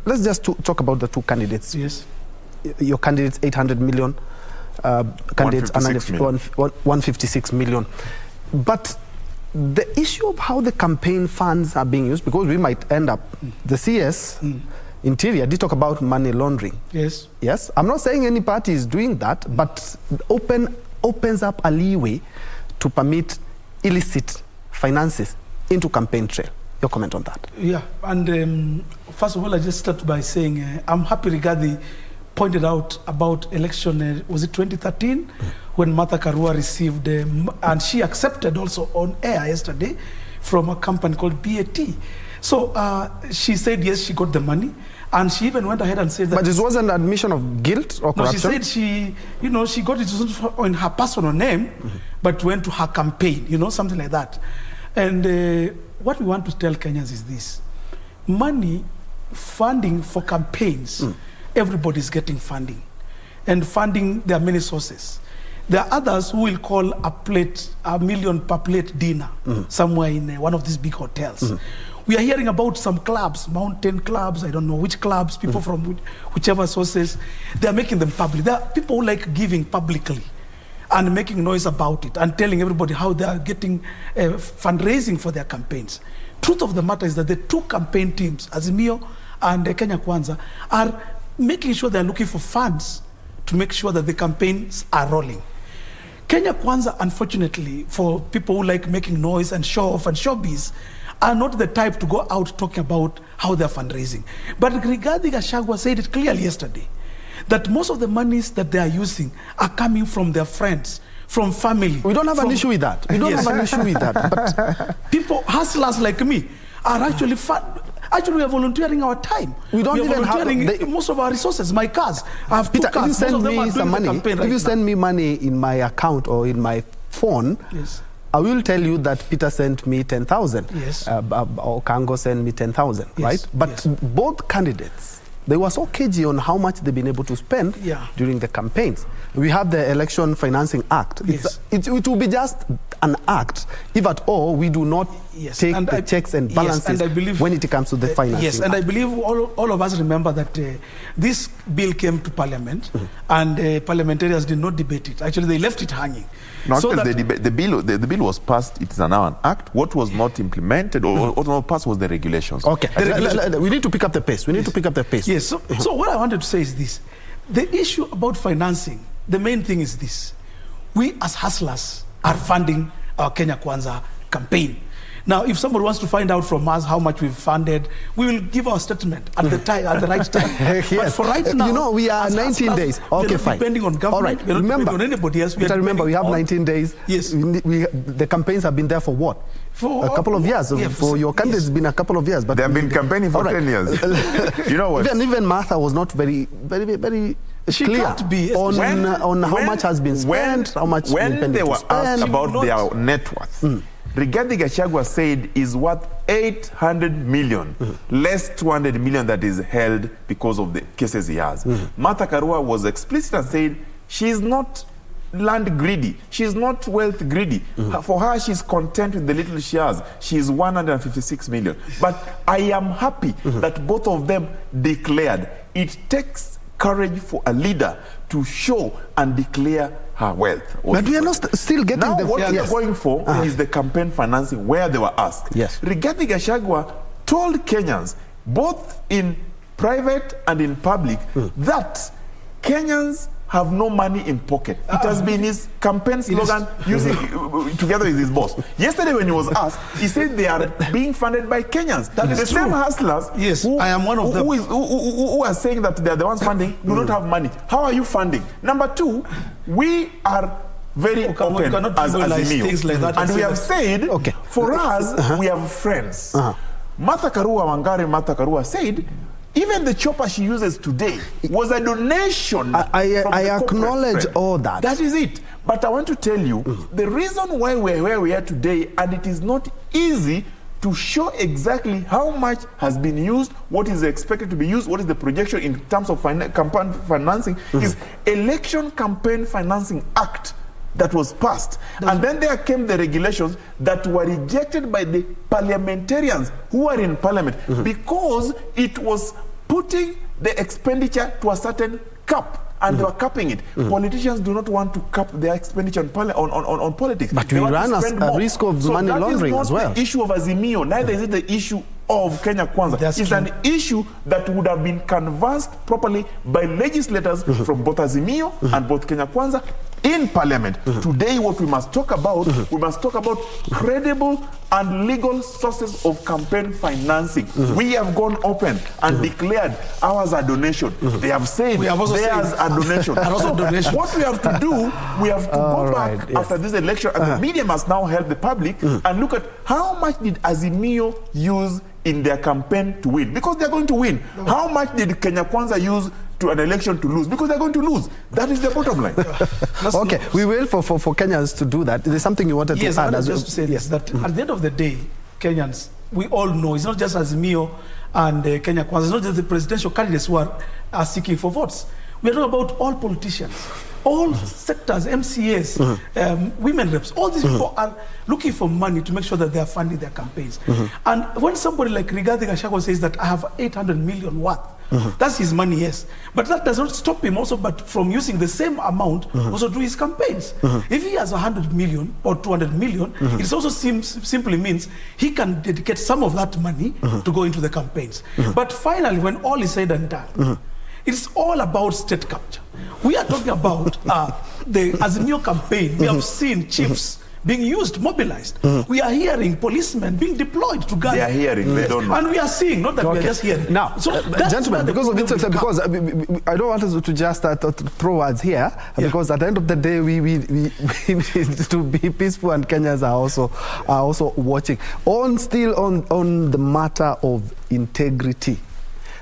let's just talk about the 2 candidates. Yes. Your candidates, 800 million. Candidates, 156 million. But the issue of how the campaign funds are being used, because we might end up, the CS, Interior, did talk about money laundering. Yes. Yes. I'm not saying any party is doing that, but opens up a leeway to permit illicit finances into campaign trail. Your comment on that? Yeah, and first of all, I just start by saying I'm happy Rigathi pointed out about election, was it 2013, when Martha Karua received, and she accepted also on air yesterday from a company called BAT. So she said, yes, she got the money. And she even went ahead and said that... But this wasn't an admission of guilt or corruption? No, she said she got it in her personal name, but went to her campaign, something like that. And what we want to tell Kenyans is this. Money, funding for campaigns, everybody's getting funding. And funding, there are many sources. There are others who will call a million per plate dinner somewhere in one of these big hotels. We are hearing about some clubs, mountain clubs, I don't know which clubs, people from whichever sources, they are making them public. There are people who like giving publicly and making noise about it and telling everybody how they are getting fundraising for their campaigns. Truth of the matter is that the 2 campaign teams, Azimio and Kenya Kwanza are making sure they're looking for funds to make sure that the campaigns are rolling. Kenya Kwanza, unfortunately, for people who like making noise and show off and showbiz, are not the type to go out talking about how they're fundraising. But Rigathi Gachagua said it clearly yesterday, that most of the monies that they are using are coming from their friends, from family. We don't have an issue with that. We don't have an issue with that. But people, hustlers like me, are actually Actually, we are volunteering our time. We don't even have most of our resources. My cars, I have Peter, two cars. If you send me some money, if you send me money in my account or in my phone, yes, I will tell you that Peter sent me 10,000. Yes. Okango sent me 10,000, yes, right? But yes, both candidates, they were so cagey on how much they've been able to spend during the campaigns. We have the Election Financing Act. Yes. It will be just an act. If at all, we do not take the checks and balances and I believe, when it comes to the financing. Yes, and I believe all of us remember that this bill came to Parliament, and parliamentarians did not debate it. Actually, they left it hanging. No, so the bill was passed. It's now an act. What was not implemented or what was not passed was the regulations. Okay, we need to pick up the pace. We need to pick up the pace. Yes. So what I wanted to say is this: the issue about financing, the main thing is this: we as hustlers are funding our Kenya Kwanza campaign. Now, if somebody wants to find out from us how much we've funded, we will give our statement at the time, at the right time. Yes. But for right now, you know, we are 19 days. Okay, fine. Depending on government, all right. we're not depending on anybody else. Remember, we have 19 days. Yes. The campaigns have been there for what? For a couple of years. Yeah, for your candidates, it's been a couple of years. But they have been campaigning for 10 years. You know what? Even Martha was not very clear on how much has been spent, how much when they were asked about their net worth. Rigathi Gachagua said is worth 800 million, less 200 million that is held because of the cases he has. Martha Karua was explicit and said she is not land greedy. She is not wealth greedy. For her, she's content with the little she has. She is 156 million. But I am happy that both of them declared it takes courage for a leader to show and declare her wealth. But we are not still getting now the... what they're going for is the campaign financing where they were asked. Yes. Rigathi Gachagua told Kenyans, both in private and in public, that Kenyans have no money in pocket. It has been his campaign slogan using together with his boss. Yesterday when he was asked, he said they are being funded by Kenyans. That is the true. Same hustlers who, I am one of them. Who are saying that they are the ones funding do not have money. How are you funding? Number two, we are very open as Azimio. Like that and we have said, for us, we have friends. Martha Karua said, even the chopper she uses today was a donation. I acknowledge all that. That is it. But I want to tell you, the reason why we're where we are today, and it is not easy to show exactly how much has been used, what is expected to be used, what is the projection in terms of campaign financing, is Election Campaign Financing Act that was passed. And then there came the regulations that were rejected by the parliamentarians who are in parliament because it was putting the expenditure to a certain cap. And they were capping it. Politicians do not want to cap their expenditure on politics. But we run a risk of money laundering as well. That is not the issue of Azimio, neither is it the issue of Kenya Kwanza. It's an issue that would have been canvassed properly by legislators from both Azimio and both Kenya Kwanza in parliament. Today what we must talk about, we must talk about credible and legal sources of campaign financing. We have gone open and declared ours a donation. They have said theirs a donation. So what we have to do, we have to go back after this election, and the media must now help the public and look at how much did Azimio use in their campaign to win, because they're going to win. How much did Kenya Kwanza use to an election to lose, because they're going to lose. That is the bottom line. Okay, we will for Kenyans to do that. There's something you wanted to add. Yes, just to say this, that at the end of the day, Kenyans, we all know it's not just Azimio and Kenya Kwanza, it's not just the presidential candidates who are seeking for votes. We are talking about all politicians, all sectors, MCAs, women reps, all these people are looking for money to make sure that they are funding their campaigns. And when somebody like Rigathi Gachagua says that I have 800 million worth That's his money, yes. But that does not stop him also but from using the same amount also to his campaigns. If he has 100 million or 200 million, it also simply means he can dedicate some of that money to go into the campaigns. But finally, when all is said and done, it's all about state capture. We are talking about the Azimio campaign. We have seen chiefs being used, mobilized. We are hearing policemen being deployed to guard. They are hearing, they don't know. And we are seeing, not that we are just hearing. Now, so gentlemen, because I don't want us to just throw words here, because at the end of the day, we need to be peaceful, and Kenyans are also watching. Still on the matter of integrity.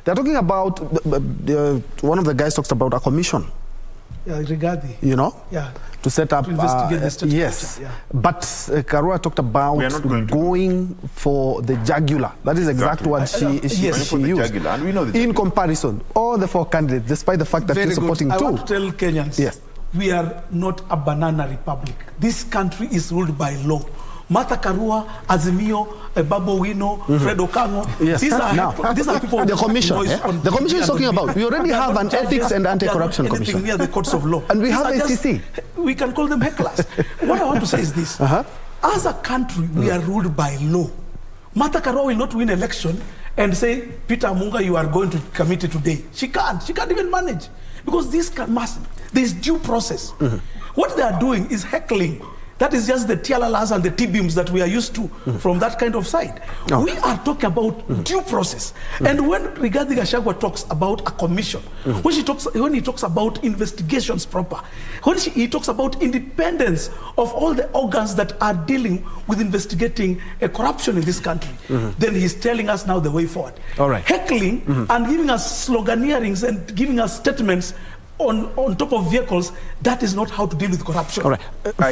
They're talking about, one of the guys talks about a commission. Yeah, Rigathi. You know? Yeah. To set up, to investigate the state yes. culture, yeah. But Karua talked about going for the jugular. That is exactly what she used. And we know in comparison, all the four candidates, despite the fact that they're supporting two. I want to tell Kenyans, we are not a banana republic. This country is ruled by law. Martha Karua, Azimio, Babu Wino, Fred Okango. Yes. These are people. The commission. The commission is talking about. We already have an ethics and anti-corruption commission. Near the courts of law. And we have ACC. We can call them hecklers. What I want to say is this. As a country, we are ruled by law. Martha Karua will not win election and say, Peter Amunga, you are going to committee today. She can't. She can't even manage. Because there is due process. What they are doing is heckling. That is just the tialalas and the T-beams that we are used to from that kind of side. We are talking about due process. And when Rigathi Gachagua talks about a commission, when he talks about investigations proper, when he talks about independence of all the organs that are dealing with investigating corruption in this country, then he's telling us now the way forward. All right. Heckling and giving us sloganeerings and giving us statements on top of vehicles, that is not how to deal with corruption. All right.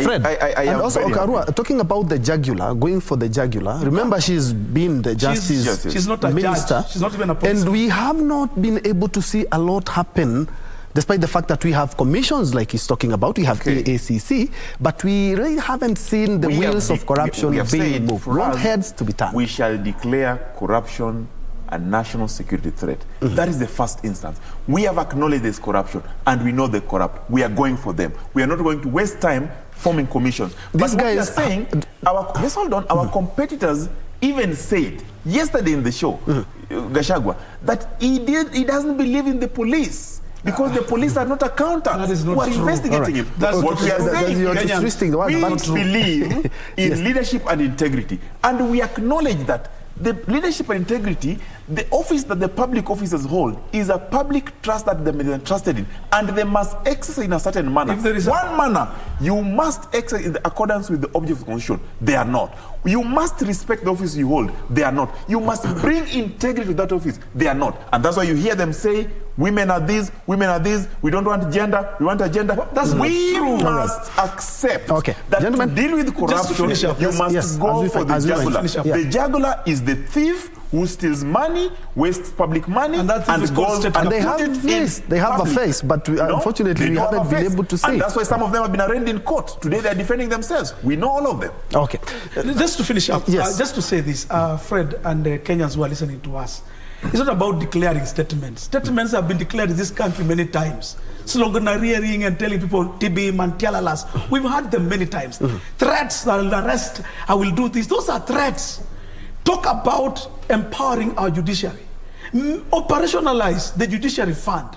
Fred, and also Okarua, talking about the jugular, going for the jugular, remember she's been the justice she's not a minister. Judge. She's not even a policeman. And we have not been able to see a lot happen, despite the fact that we have commissions like he's talking about, we have ACC, but we really haven't seen the wheels of corruption being moved. What heads to be turned? We shall declare corruption a national security threat. That is the first instance. We have acknowledged there's corruption and we know they're corrupt. We are going for them. We are not going to waste time forming commissions. This guy is saying, let's hold on, our competitors even said yesterday in the show, Gachagua, that he doesn't believe in the police. Because the police are not accountants who are investigating him. That's what we are saying. We believe in leadership and integrity. And we acknowledge that the leadership and integrity, the office that the public officers hold is a public trust that they are trusted in, and they must exercise in a certain manner. If there is one manner, you must exercise in accordance with the object of the constitution. They are not. You must respect the office you hold. They are not. You must bring integrity to that office. They are not. And that's why you hear them say, women are this, we don't want gender, we want a gender. We must accept that to deal with corruption, you must go for the jugular. The jugular is the thief who steals money, wastes public money, and goes and they have a face. They have a face, but unfortunately we haven't been able to see. And that's why some of them have been arraigned in court. Today they are defending themselves. We know all of them. Okay. Just to finish up, just to say this, Fred and Kenyans who are listening to us, it's not about declaring statements. Statements have been declared in this country many times. Sloganeering and telling people TB and tialalas. We've heard them many times. Threats, I'll arrest, I will do this. Those are threats. Talk about empowering our judiciary. Operationalize the judiciary fund.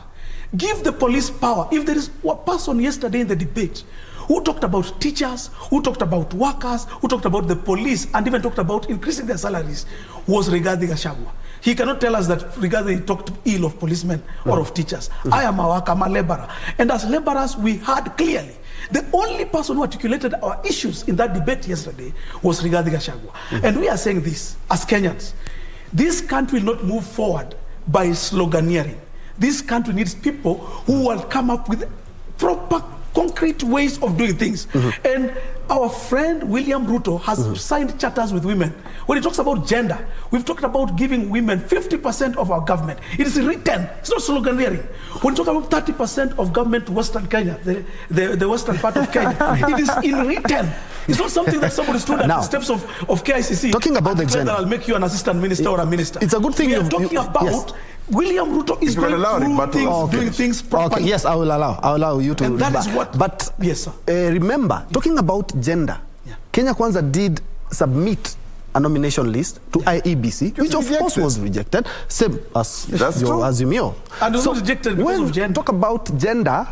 Give the police power. If there is a person yesterday in the debate who talked about teachers, who talked about workers, who talked about the police, and even talked about increasing their salaries, was Rigathi Gachagua. He cannot tell us that Rigathi talked ill of policemen or of teachers. I am a worker, I'm a laborer. And as laborers, we heard clearly. The only person who articulated our issues in that debate yesterday was Rigathi Gachagua. And we are saying this, as Kenyans, this country will not move forward by sloganeering. This country needs people who will come up with proper, concrete ways of doing things. And our friend William Ruto has signed charters with women. When he talks about gender, we've talked about giving women 50% of our government. It is written, it's not sloganeering. When we talk about 30% of government to Western Kenya, the western part of Kenya, it is in written. It's not something that somebody stood at the steps of KICC. Talking about the gender, I'll make you an assistant minister or a minister. It's a good thing. We are talking about William Ruto is going through doing things properly. Okay, yes, I will allow you to. And that is what. But yes, sir. Remember, talking about gender, Kenya Kwanza did submit a nomination list to IEBC, which of course was rejected, same as your Azimio. And so rejected because of gender. Talk about gender,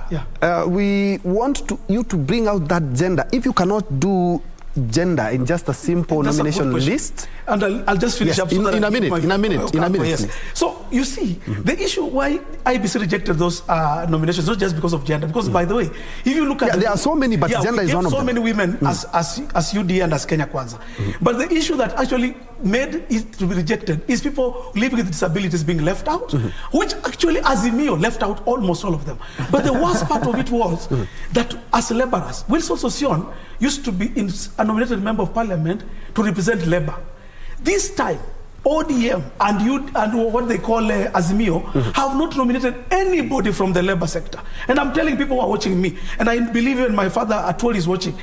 we want you to bring out that gender. If you cannot do gender in just a simple nomination list, and I'll just finish up so in a minute. Yes. So you see, the issue why IBC rejected those nominations not just because of gender, because by the way, if you look at there are so many, but gender is one of them. So many women as UDA and as Kenya Kwanza, but the issue that actually made it to be rejected is people living with disabilities being left out, which actually Azimio left out almost all of them. But the worst part of it was that as laborers, Wilson Sosion used to be a nominated member of parliament to represent Labour. This time, ODM and what they call Azimio have not nominated anybody from the Labour sector. And I'm telling people who are watching me, and I believe even my father at all is watching,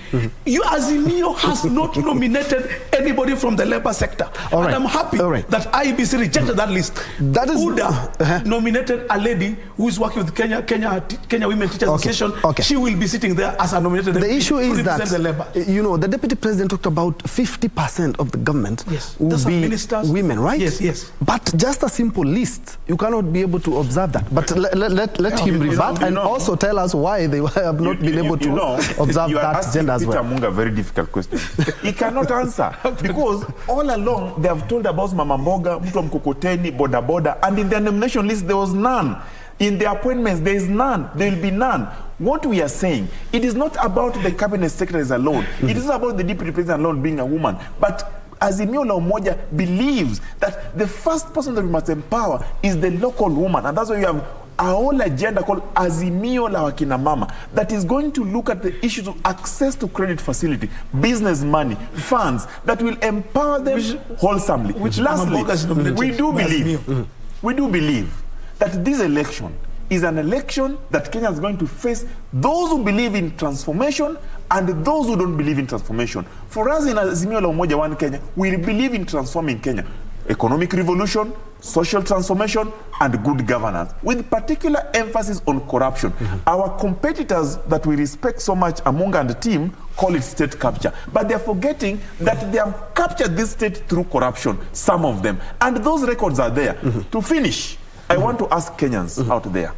Azimio has not nominated anybody from the Labour sector. And I'm happy that IEBC rejected that list. That is UDA nominated a lady who is working with Kenya Women Teachers Association. She will be sitting there as a nominated. The issue is that the Deputy President talked about 50% of the government will be ministers, women. Right? Yes. But just a simple list, you cannot be able to observe that. But let him revert and also tell us why they have not been able to observe that gender as well. Peter Amunga, a very difficult question. He cannot answer because all along they have told about Mama Mboga, Mtu Mkokoteni, Boda Boda, and in their nomination list there was none. In the appointments, there is none. There will be none. What we are saying, it is not about the cabinet secretaries alone. It is not about the deputy president alone being a woman. But Azimio la Umoja believes that the first person that we must empower is the local woman. And that's why we have a whole agenda called Azimio la Wakina Mama that is going to look at the issues of access to credit facility, business money, funds that will empower them wholesomely. Lastly, we do believe that this election is an election that Kenya is going to face those who believe in transformation and those who don't believe in transformation. For us in Azimio la Umoja One Kenya, we believe in transforming Kenya. Economic revolution, social transformation, and good governance, with particular emphasis on corruption. Our competitors that we respect so much, Amunga and the team, call it state capture. But they're forgetting that they have captured this state through corruption, some of them. And those records are there. To finish, I want to ask Kenyans out there,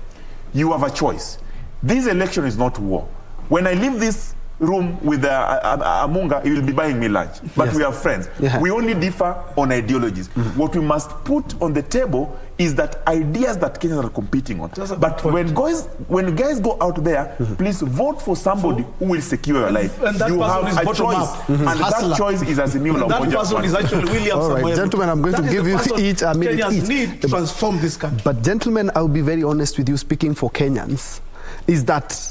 you have a choice. This election is not war. When I leave this room with Amunga, he will be buying me lunch. But we are friends. We only differ on ideologies. What we must put on the table is that ideas that Kenyans are competing on. But when guys go out there, please vote for somebody who will secure your life. And that you have a choice. And that choice is Azimio la Umoja. That person is actually William. All right, gentlemen, I'm going to give you each a minute. Kenyans need to transform this country. But gentlemen, I'll be very honest with you, speaking for Kenyans, is that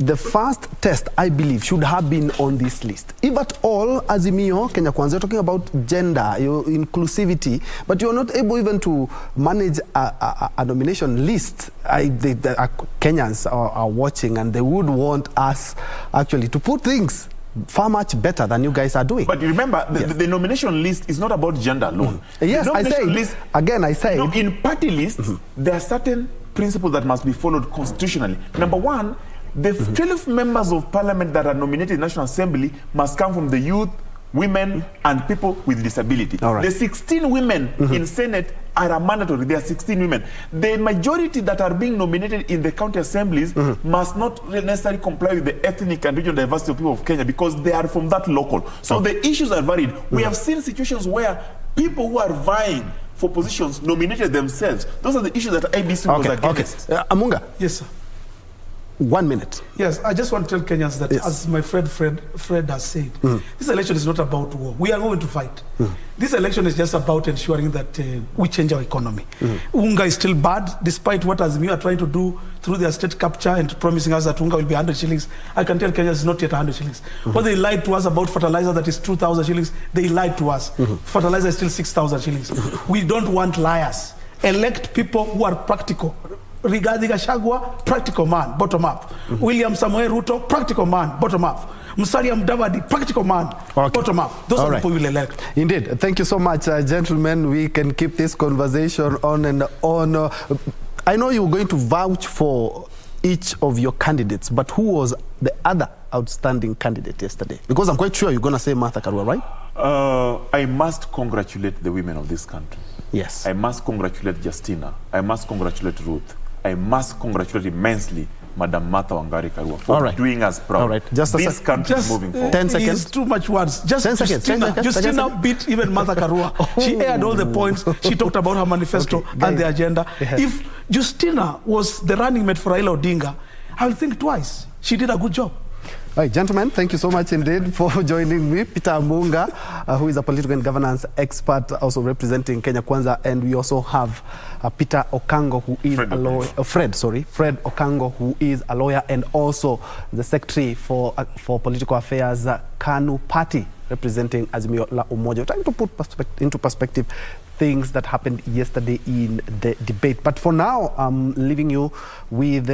the first test, I believe, should have been on this list. If at all, Azimio, Kenya Kwanza, you're talking about gender, your inclusivity, but you're not able even to manage a nomination list. Kenyans are watching, and they would want us actually to put things far much better than you guys are doing. But remember, the nomination list is not about gender alone. Yes, I say. In party lists, there are certain principles that must be followed constitutionally. Number one, the 12 members of parliament that are nominated in the National Assembly must come from the youth, women, and people with disability. The 16 women in Senate are a mandatory. There are 16 women. The majority that are being nominated in the county assemblies must not necessarily comply with the ethnic and regional diversity of people of Kenya because they are from that local. So the issues are varied. We have seen situations where people who are vying for positions nominated themselves. Those are the issues that IBC was against. Amunga. Yes, sir. 1 minute. Yes, I just want to tell Kenyans that, as my friend Fred has said, this election is not about war. We are going to fight. This election is just about ensuring that we change our economy. Unga is still bad, despite what Azimio are trying to do through their state capture and promising us that Unga will be 100 shillings. I can tell Kenyans it's not yet 100 shillings. When they lied to us about fertilizer that is 2,000 shillings, they lied to us. Fertilizer is still 6,000 shillings. We don't want liars. Elect people who are practical. Rigathi Gachagua, practical man, bottom up. William Samoei Ruto, practical man, bottom up. Musalia Mudavadi, practical man, bottom up. Those are the people we will elect. Indeed. Thank you so much, gentlemen. We can keep this conversation on and on. I know you're going to vouch for each of your candidates, but who was the other outstanding candidate yesterday? Because I'm quite sure you're going to say Martha Karua, right? I must congratulate the women of this country. Yes. I must congratulate Justina. I must congratulate Ruth. I must congratulate immensely Madam Martha Wangari Karua for doing us proud. All right. This country is moving forward. 10 seconds. It's too much words. Just 10 seconds. Justina beat even Martha Karua. She aired all the points. She talked about her manifesto and the agenda. If Justina was the running mate for Raila Odinga, I will think twice. She did a good job. All right, gentlemen, thank you so much indeed for joining me. Peter Amunga, who is a political and governance expert, also representing Kenya Kwanza, and we also have Peter Okango, who is a lawyer. Fred Okango, who is a lawyer and also the secretary for political affairs, KANU party, representing Azimio la Umoja. We're trying to put into perspective things that happened yesterday in the debate. But for now, I'm leaving you with